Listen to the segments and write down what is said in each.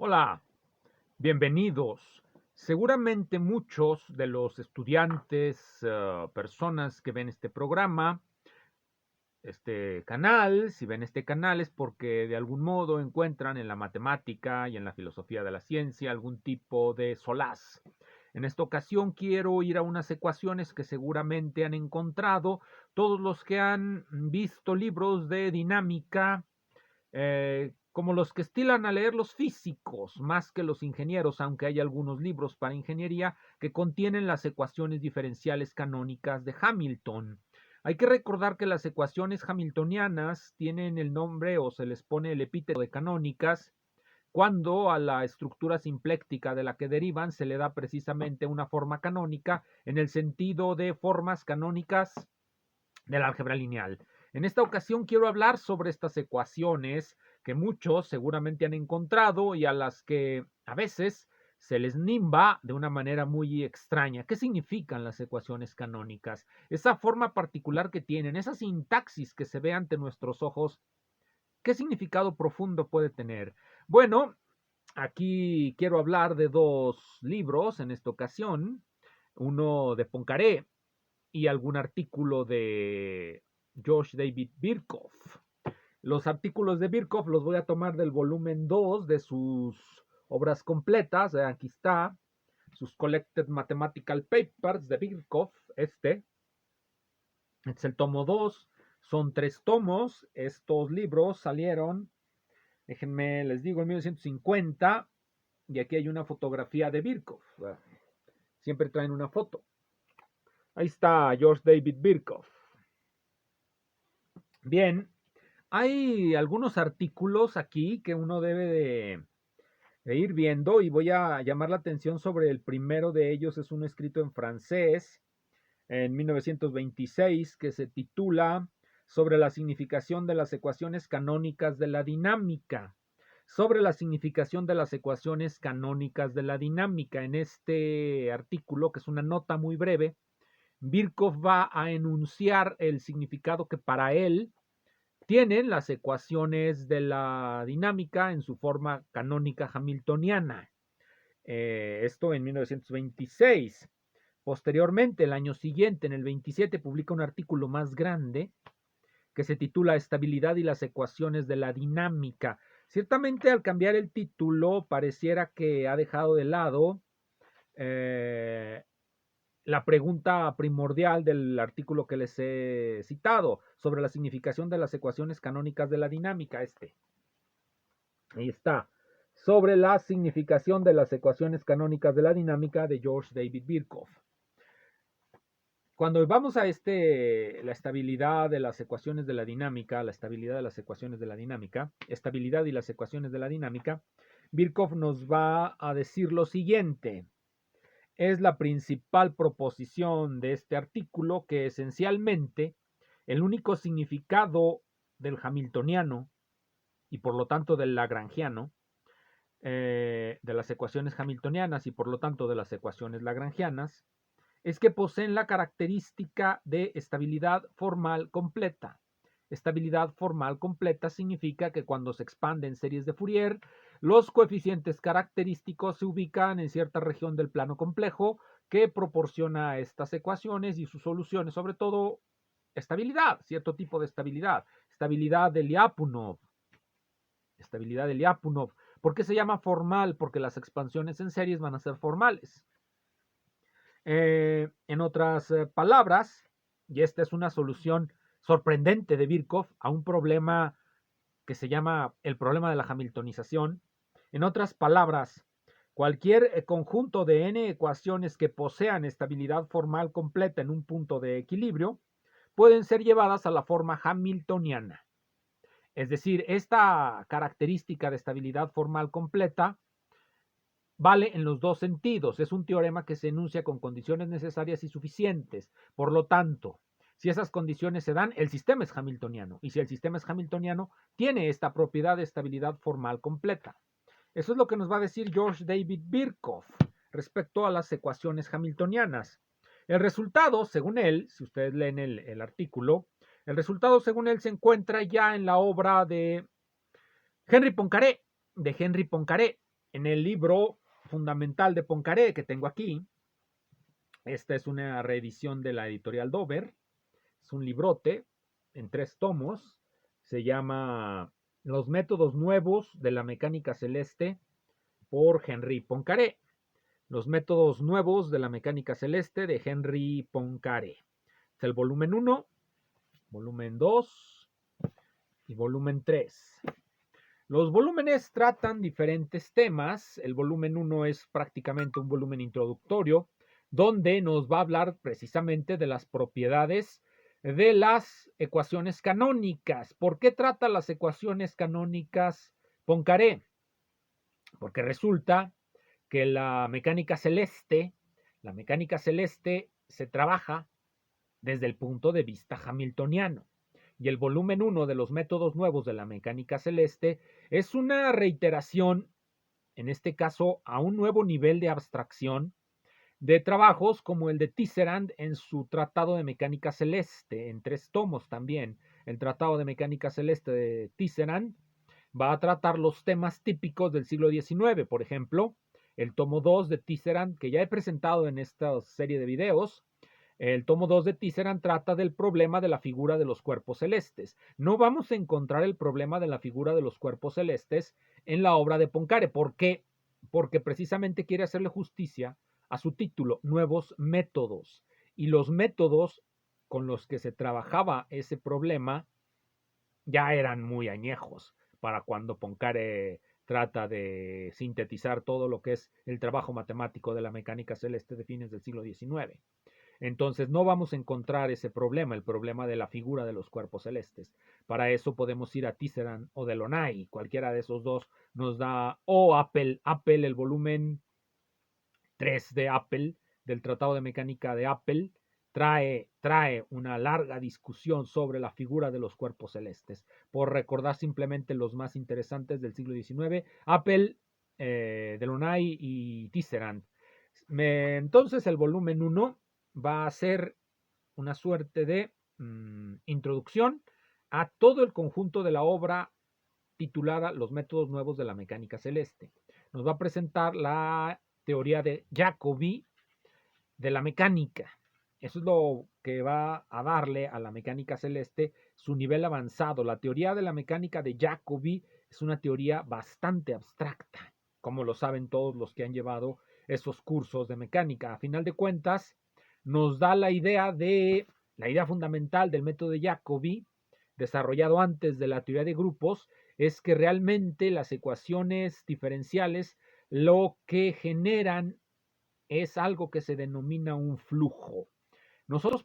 Hola, bienvenidos. Seguramente muchos de los estudiantes, personas que ven este programa, este canal, si ven este canal es porque de algún modo encuentran en la matemática y en la filosofía de la ciencia algún tipo de solaz. En esta ocasión quiero ir a unas ecuaciones que seguramente han encontrado todos los que han visto libros de dinámica, como los que estilan a leer los físicos más que los ingenieros, aunque hay algunos libros para ingeniería que contienen las ecuaciones diferenciales canónicas de Hamilton. Hay que recordar que las ecuaciones hamiltonianas tienen el nombre o se les pone el epíteto de canónicas cuando a la estructura simpléctica de la que derivan se le da precisamente una forma canónica en el sentido de formas canónicas del álgebra lineal. En esta ocasión quiero hablar sobre estas ecuaciones que muchos seguramente han encontrado y a las que a veces se les nimba de una manera muy extraña. ¿Qué significan las ecuaciones canónicas? Esa forma particular que tienen, esa sintaxis que se ve ante nuestros ojos, ¿qué significado profundo puede tener? Bueno, aquí quiero hablar de dos libros en esta ocasión, uno de Poincaré y algún artículo de George David Birkhoff. Los artículos de Birkhoff los voy a tomar del volumen 2 de sus obras completas. Aquí está, sus Collected Mathematical Papers de Birkhoff. Este es el tomo 2. Son 3 tomos. Estos libros salieron, déjenme les digo, en 1950. Y aquí hay una fotografía de Birkhoff. Siempre traen una foto. Ahí está George David Birkhoff. Bien, hay algunos artículos aquí que uno debe de ir viendo y voy a llamar la atención sobre el primero de ellos. Es uno escrito en francés en 1926 que se titula Sobre la significación de las ecuaciones canónicas de la dinámica. Sobre la significación de las ecuaciones canónicas de la dinámica. En este artículo, que es una nota muy breve, Birkhoff va a enunciar el significado que para él tienen las ecuaciones de la dinámica en su forma canónica hamiltoniana. Esto en 1926. Posteriormente, el año siguiente, en el 27, publica un artículo más grande que se titula Estabilidad y las ecuaciones de la dinámica. Ciertamente, al cambiar el título, pareciera que ha dejado de lado la pregunta primordial del artículo que les he citado sobre la significación de las ecuaciones canónicas de la dinámica. Ahí está. Sobre la significación de las ecuaciones canónicas de la dinámica de George David Birkhoff. Cuando vamos a la estabilidad de las ecuaciones de la dinámica, estabilidad y las ecuaciones de la dinámica, Birkhoff nos va a decir lo siguiente. Es la principal proposición de este artículo que esencialmente el único significado del hamiltoniano y por lo tanto del lagrangiano, de las ecuaciones hamiltonianas y por lo tanto de las ecuaciones lagrangianas, es que poseen la característica de estabilidad formal completa. Estabilidad formal completa significa que cuando se expanden series de Fourier, los coeficientes característicos se ubican en cierta región del plano complejo que proporciona a estas ecuaciones y sus soluciones, sobre todo estabilidad, cierto tipo de estabilidad, estabilidad de Lyapunov. Estabilidad de Lyapunov. ¿Por qué se llama formal? Porque las expansiones en series van a ser formales. En otras palabras, y esta es una solución sorprendente de Birkhoff a un problema que se llama el problema de la hamiltonización. En otras palabras, cualquier conjunto de n ecuaciones que posean estabilidad formal completa en un punto de equilibrio pueden ser llevadas a la forma hamiltoniana. Es decir, esta característica de estabilidad formal completa vale en los dos sentidos. Es un teorema que se enuncia con condiciones necesarias y suficientes. Por lo tanto, si esas condiciones se dan, el sistema es hamiltoniano. Y si el sistema es hamiltoniano, tiene esta propiedad de estabilidad formal completa. Eso es lo que nos va a decir George David Birkhoff respecto a las ecuaciones hamiltonianas. El resultado, según él, si ustedes leen el artículo, el resultado, según él, se encuentra ya en la obra de Henri Poincaré, En el libro fundamental de Poincaré que tengo aquí, esta es una reedición de la editorial Dover, es un librote en 3 tomos, se llama Los métodos nuevos de la mecánica celeste por Henri Poincaré. Los métodos nuevos de la mecánica celeste de Henri Poincaré. Es el volumen 1, volumen 2 y volumen 3. Los volúmenes tratan diferentes temas. El volumen 1 es prácticamente un volumen introductorio, donde nos va a hablar precisamente de las propiedades de las ecuaciones canónicas. ¿Por qué trata las ecuaciones canónicas Poincaré? Porque resulta que la mecánica celeste se trabaja desde el punto de vista hamiltoniano. Y el volumen 1 de los métodos nuevos de la mecánica celeste es una reiteración, en este caso a un nuevo nivel de abstracción, de trabajos como el de Tisserand en su Tratado de Mecánica Celeste, en 3 tomos también. El Tratado de Mecánica Celeste de Tisserand va a tratar los temas típicos del siglo XIX, por ejemplo, el tomo 2 de Tisserand, que ya he presentado en esta serie de videos. El tomo 2 de Tisserand trata del problema de la figura de los cuerpos celestes. No vamos a encontrar el problema de la figura de los cuerpos celestes en la obra de Poincaré. ¿Por qué? Porque precisamente quiere hacerle justicia a su título, Nuevos Métodos. Y los métodos con los que se trabajaba ese problema ya eran muy añejos para cuando Poincaré trata de sintetizar todo lo que es el trabajo matemático de la mecánica celeste de fines del siglo XIX. Entonces no vamos a encontrar ese problema, el problema de la figura de los cuerpos celestes. Para eso podemos ir a Tisserand o Delaunay, cualquiera de esos dos nos da, o Apple, el volumen 3 de Apple, del Tratado de Mecánica de Apple, trae una larga discusión sobre la figura de los cuerpos celestes. Por recordar simplemente los más interesantes del siglo XIX, Apple, Delaunay y Tisserand. Entonces el volumen 1 va a ser una suerte de introducción a todo el conjunto de la obra titulada Los métodos nuevos de la mecánica celeste. Nos va a presentar la teoría de Jacobi de la mecánica. Eso es lo que va a darle a la mecánica celeste su nivel avanzado. La teoría de la mecánica de Jacobi es una teoría bastante abstracta, como lo saben todos los que han llevado esos cursos de mecánica. A final de cuentas, nos da la idea fundamental del método de Jacobi, desarrollado antes de la teoría de grupos, es que realmente las ecuaciones diferenciales lo que generan es algo que se denomina un flujo. Nosotros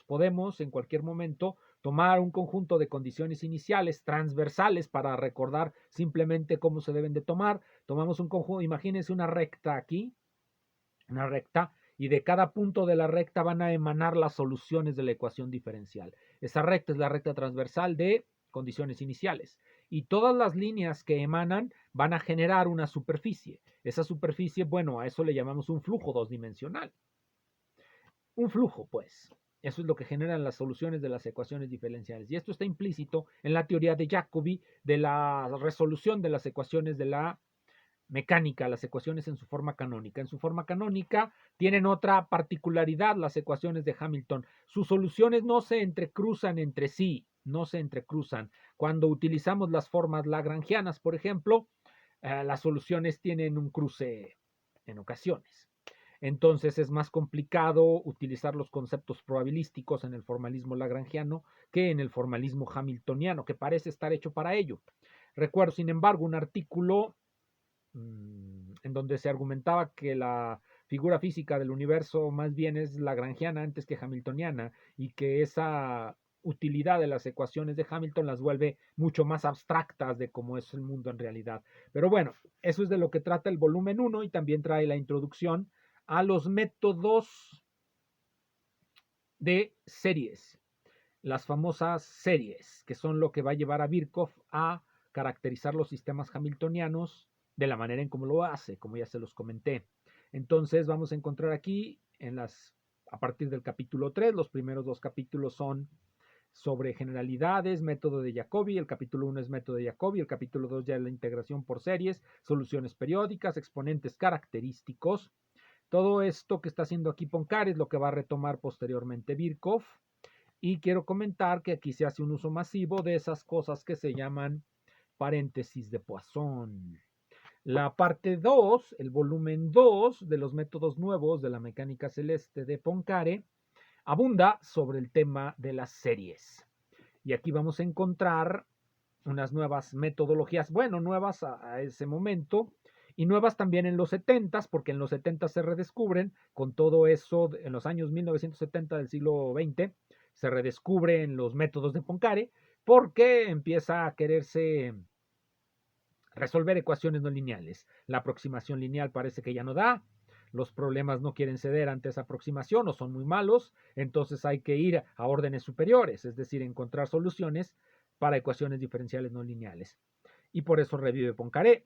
podemos en cualquier momento tomar un conjunto de condiciones iniciales transversales para recordar simplemente cómo se deben de tomar. Tomamos un conjunto, imagínense una recta aquí, una recta, y de cada punto de la recta van a emanar las soluciones de la ecuación diferencial. Esa recta es la recta transversal de condiciones iniciales. Y todas las líneas que emanan van a generar una superficie. Esa superficie, bueno, a eso le llamamos un flujo dos-dimensional. Un flujo, pues. Eso es lo que generan las soluciones de las ecuaciones diferenciales. Y esto está implícito en la teoría de Jacobi de la resolución de las ecuaciones de la mecánica, las ecuaciones en su forma canónica. En su forma canónica tienen otra particularidad las ecuaciones de Hamilton. Sus soluciones no se entrecruzan entre sí, no se entrecruzan. Cuando utilizamos las formas lagrangianas, por ejemplo, las soluciones tienen un cruce en ocasiones. Entonces es más complicado utilizar los conceptos probabilísticos en el formalismo lagrangiano que en el formalismo hamiltoniano, que parece estar hecho para ello. Recuerdo, sin embargo, un artículo en donde se argumentaba que la figura física del universo más bien es lagrangiana antes que hamiltoniana y que esa utilidad de las ecuaciones de Hamilton las vuelve mucho más abstractas de cómo es el mundo en realidad. Pero bueno, eso es de lo que trata el volumen 1 y también trae la introducción a los métodos de series, las famosas series, que son lo que va a llevar a Birkhoff a caracterizar los sistemas hamiltonianos de la manera en cómo lo hace, como ya se los comenté. Entonces vamos a encontrar aquí a partir del capítulo 3, los primeros 2 capítulos son sobre generalidades, método de Jacobi. El capítulo 1 es método de Jacobi, el capítulo 2 ya es la integración por series, soluciones periódicas, exponentes característicos. Todo esto que está haciendo aquí Poincaré es lo que va a retomar posteriormente Birkhoff. Y quiero comentar que aquí se hace un uso masivo de esas cosas que se llaman paréntesis de Poisson. La parte 2, el volumen 2 de los métodos nuevos de la mecánica celeste de Poincaré, abunda sobre el tema de las series. Y aquí vamos a encontrar unas nuevas metodologías, bueno, nuevas a ese momento, y nuevas también en los 70s, porque en los 70 se redescubren con todo eso, en los años 1970 del siglo XX, se redescubren los métodos de Poincaré, porque empieza a quererse resolver ecuaciones no lineales. La aproximación lineal parece que ya no da, los problemas no quieren ceder ante esa aproximación o son muy malos, entonces hay que ir a órdenes superiores, es decir, encontrar soluciones para ecuaciones diferenciales no lineales. Y por eso revive Poincaré.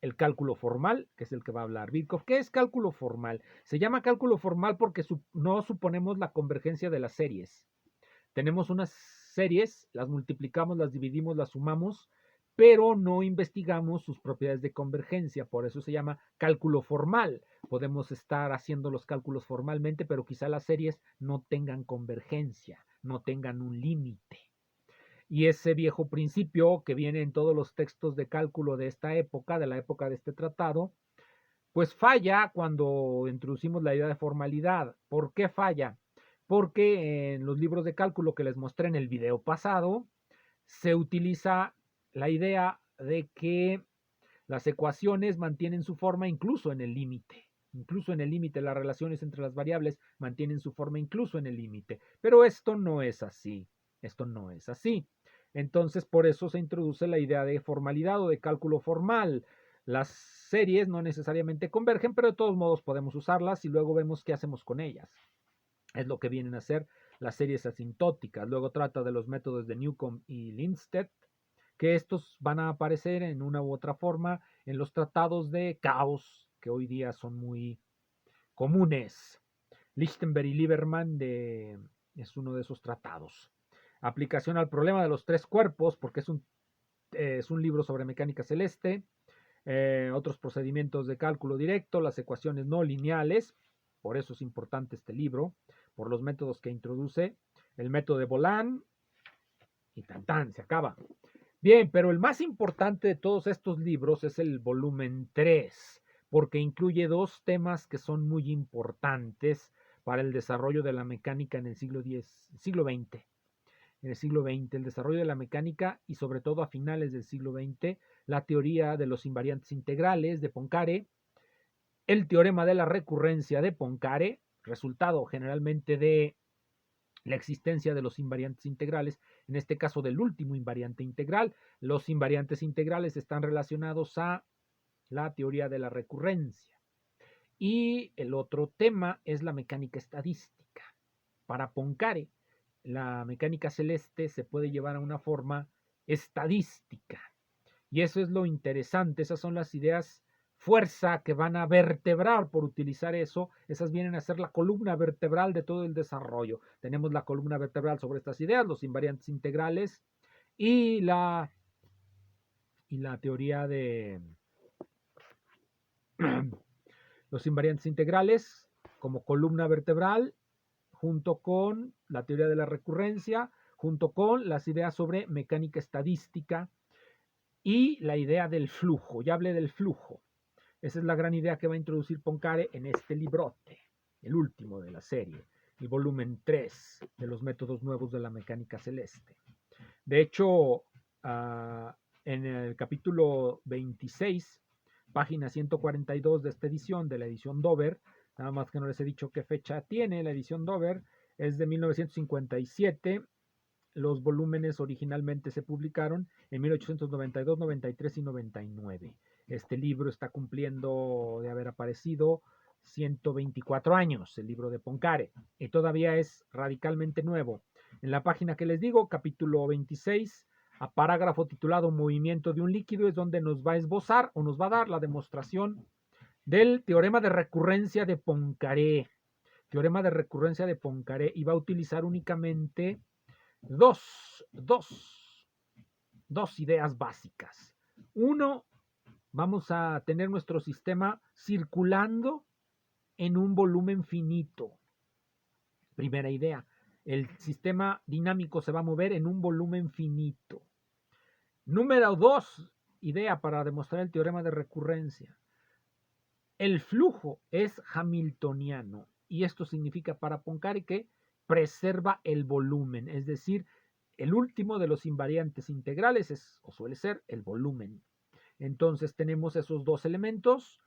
El cálculo formal, que es el que va a hablar Birkhoff. ¿Qué es cálculo formal? Se llama cálculo formal porque no suponemos la convergencia de las series. Tenemos unas series, las multiplicamos, las dividimos, las sumamos, pero no investigamos sus propiedades de convergencia, por eso se llama cálculo formal. Podemos estar haciendo los cálculos formalmente, pero quizá las series no tengan convergencia, no tengan un límite. Y ese viejo principio que viene en todos los textos de cálculo de esta época, de la época de este tratado, pues falla cuando introducimos la idea de formalidad. ¿Por qué falla? Porque en los libros de cálculo que les mostré en el video pasado, se utiliza la idea de que las ecuaciones mantienen su forma incluso en el límite. Incluso en el límite, las relaciones entre las variables mantienen su forma incluso en el límite. Pero esto no es así. Esto no es así. Entonces, por eso se introduce la idea de formalidad o de cálculo formal. Las series no necesariamente convergen, pero de todos modos podemos usarlas y luego vemos qué hacemos con ellas. Es lo que vienen a ser las series asintóticas. Luego trata de los métodos de Newcomb y Lindstedt, que estos van a aparecer en una u otra forma en los tratados de caos, que hoy día son muy comunes. Lichtenberg y Lieberman es uno de esos tratados. Aplicación al problema de los tres cuerpos, porque es un libro sobre mecánica celeste. Otros procedimientos de cálculo directo, las ecuaciones no lineales, por eso es importante este libro, por los métodos que introduce, el método de Bolan, y tan, se acaba. Bien, pero el más importante de todos estos libros es el volumen 3, porque incluye dos temas que son muy importantes para el desarrollo de la mecánica en el siglo XX. En el siglo XX, el desarrollo de la mecánica y sobre todo a finales del siglo XX, la teoría de los invariantes integrales de Poincaré, el teorema de la recurrencia de Poincaré, resultado generalmente de la existencia de los invariantes integrales, en este caso del último invariante integral. Los invariantes integrales están relacionados a la teoría de la recurrencia. Y el otro tema es la mecánica estadística. Para Poincaré, la mecánica celeste se puede llevar a una forma estadística. Y eso es lo interesante, esas son las ideas fuerza que van a vertebrar, por utilizar eso, esas vienen a ser la columna vertebral de todo el desarrollo. Tenemos la columna vertebral sobre estas ideas, los invariantes integrales y la teoría de los invariantes integrales como columna vertebral, junto con la teoría de la recurrencia, junto con las ideas sobre mecánica estadística y la idea del flujo. Ya hablé del flujo. Esa es la gran idea que va a introducir Poincaré en este librote, el último de la serie, el volumen 3 de los métodos nuevos de la mecánica celeste. De hecho, en el capítulo 26, página 142 de esta edición, de la edición Dover, nada más que no les he dicho qué fecha tiene, la edición Dover es de 1957, los volúmenes originalmente se publicaron en 1892, 93 y 99. Este libro está cumpliendo de haber aparecido 124 años, el libro de Poincaré, y todavía es radicalmente nuevo. En la página que les digo, capítulo 26, a parágrafo titulado Movimiento de un líquido, es donde nos va a esbozar o nos va a dar la demostración del teorema de recurrencia de Poincaré. Teorema de recurrencia de Poincaré, y va a utilizar únicamente dos ideas básicas. Uno, vamos a tener nuestro sistema circulando en un volumen finito. Primera idea, el sistema dinámico se va a mover en un volumen finito. Número 2, idea para demostrar el teorema de recurrencia. El flujo es hamiltoniano y esto significa para Poincaré que preserva el volumen, es decir, el último de los invariantes integrales es o suele ser el volumen. Entonces tenemos esos dos elementos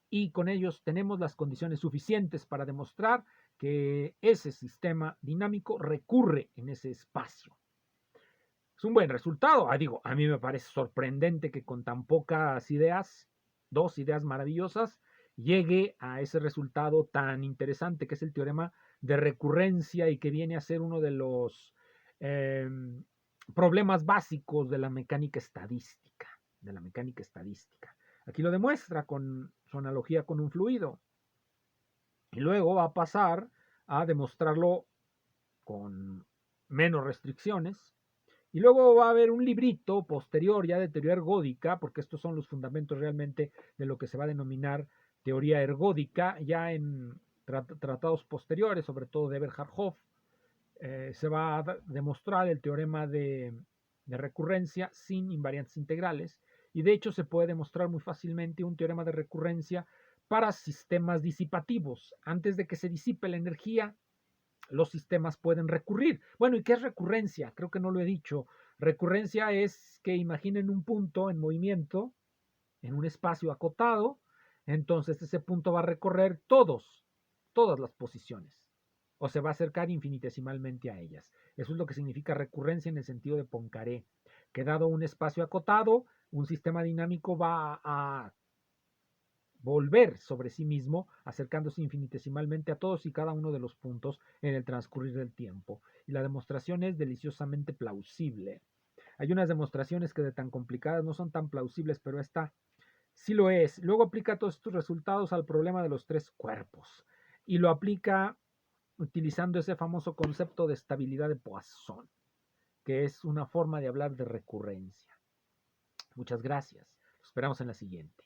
y con ellos tenemos las condiciones suficientes para demostrar que ese sistema dinámico recurre en ese espacio. Es un buen resultado. Digo, a mí me parece sorprendente que con tan pocas ideas, dos ideas maravillosas, llegue a ese resultado tan interesante que es el teorema de recurrencia y que viene a ser uno de los problemas básicos de la mecánica estadística. Aquí lo demuestra con su analogía con un fluido. Y luego va a pasar a demostrarlo con menos restricciones. Y luego va a haber un librito posterior ya de teoría ergódica, porque estos son los fundamentos realmente de lo que se va a denominar teoría ergódica, ya en tratados posteriores, sobre todo de Eberhard Hoff, se va a demostrar el teorema de recurrencia sin invariantes integrales, y de hecho se puede demostrar muy fácilmente un teorema de recurrencia para sistemas disipativos. Antes de que se disipe la energía, los sistemas pueden recurrir. Bueno, ¿y qué es recurrencia? Creo que no lo he dicho. Recurrencia es que imaginen un punto en movimiento, en un espacio acotado, entonces ese punto va a recorrer todas las posiciones, o se va a acercar infinitesimalmente a ellas. Eso es lo que significa recurrencia en el sentido de Poincaré, que dado un espacio acotado, un sistema dinámico va a volver sobre sí mismo, acercándose infinitesimalmente a todos y cada uno de los puntos en el transcurrir del tiempo. Y la demostración es deliciosamente plausible. Hay unas demostraciones que de tan complicadas no son tan plausibles, pero esta sí lo es. Luego aplica todos estos resultados al problema de los tres cuerpos y lo aplica utilizando ese famoso concepto de estabilidad de Poisson, que es una forma de hablar de recurrencia. Muchas gracias. Los esperamos en la siguiente.